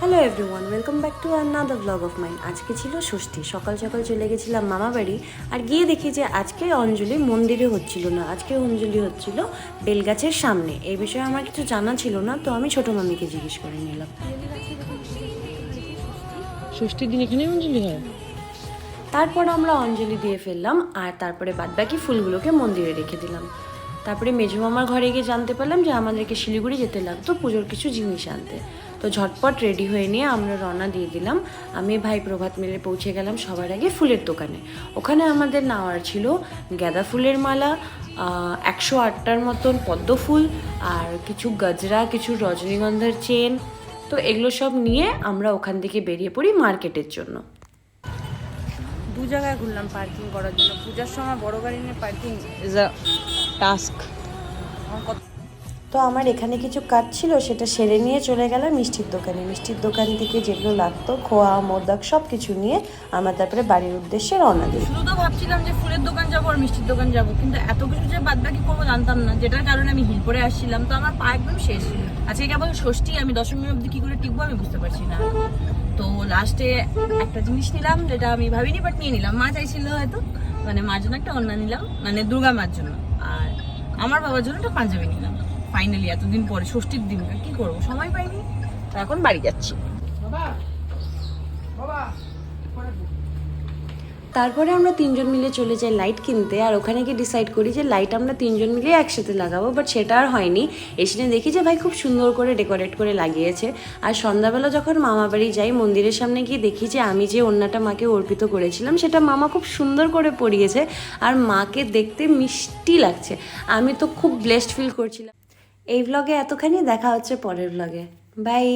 Hello everyone, welcome back to another blog of mine. আজকে ছিল ষষ্ঠী। সকাল সকাল চলে গেছিলাম মামা বাড়ি, আর গিয়ে দেখি যে আজকে অঞ্জলি মন্দিরে হচ্ছিল না, আজকে অঞ্জলি হচ্ছিল বেলগাছের সামনে। এই বিষয়ে আমার কিছু জানা ছিল না, তো আমি ছোটো মামিকে জিজ্ঞেস করে নিলাম। ষষ্ঠীর দিন এখানে অঞ্জলি হয়? তারপর আমরা অঞ্জলি দিয়ে ফেললাম, আর তারপরে বাদবাকি ফুলগুলোকে মন্দিরে রেখে দিলাম। তারপরে মেজো মামার ঘরে গিয়ে জানতে পারলাম যে আমাদেরকে শিলিগুড়ি যেতে লাগতো পুজোর কিছু জিনিস আনতে। তো ঝটপট রেডি হয়ে নিয়ে আমরা রওনা দিয়ে দিলাম। আমি ভাই প্রভাত মিলে পৌঁছে গেলাম সবার আগে ফুলের দোকানে। ওখানে আমাদের নেওয়ার ছিল গাঁদা ফুলের মালা, 108টার মতন পদ্ম ফুল, আর কিছু গজরা, কিছু রজনীগন্ধার চেন। তো এগুলো সব নিয়ে আমরা ওখান থেকে বেরিয়ে পড়ি মার্কেটের জন্য। দু জায়গায় ঘুরলাম পার্কিং করার জন্য। পূজার সময় বড় গাড়ি নিয়ে পার্কিং ইজ আ টাস্ক। তো আমার এখানে কিছু কাজ ছিল, সেটা সেরে নিয়ে চলে গেলাম মিষ্টির দোকানে। মিষ্টির দোকান থেকে যেগুলো লাগতো, খোয়া, মোদক, সব কিছু নিয়ে আমরা তারপরে বাড়ির উদ্দেশ্যে রওনা দিই। শুধু তো ভাবছিলাম যে ফুলের দোকান যাবো আর মিষ্টির দোকান যাবো, কিন্তু এত কিছু যে বাদ বাকি করবো জানতাম না, যেটার কারণে আমি হিল পরে আসছিলাম। তো আমার পা একদম শেষ। আজকে কেবল ষষ্ঠী, আমি দশমীর অব্দি কি করে টিকবো আমি বুঝতে পারছি না। তো লাস্টে একটা জিনিস নিলাম, যেটা আমি ভাবিনি, বাট নিয়ে নিলাম। মা চাইছিল হয়তো, মানে মার জন্য একটা ওড়না নিলাম, মানে দুর্গা মার জন্য, আর আমার বাবার জন্য একটা পাঞ্জাবি নিলাম। ফাইনালি এতদিন পরে ষষ্ঠীর দিন কি করবো, সময় পাইনি। তো এখন বাড়ি যাচ্ছি। তারপরে আমরা তিনজন মিলে চলে যাই লাইট কিনতে, আর ওখানে গিয়ে ডিসাইড করি যে লাইট আমরা তিনজন মিলে একসাথে লাগাবো, বাট সেটা আর হয়নি। এসে দেখি যে ভাই খুব সুন্দর করে ডেকোরেট করে লাগিয়েছে। আর সন্ধ্যাবেলা যখন মামা বাড়ি যাই, মন্দিরের সামনে গিয়ে দেখি যে আমি যে ওড়নাটা মাকে অর্পিত করেছিলাম সেটা মামা খুব সুন্দর করে পরিয়েছে, আর মাকে দেখতে মিষ্টি লাগছে। আমি তো খুব ব্লেসড ফিল করছিলাম। এই ভ্লগে এতখানি, দেখা হচ্ছে পরের ভ্লগে। বাই।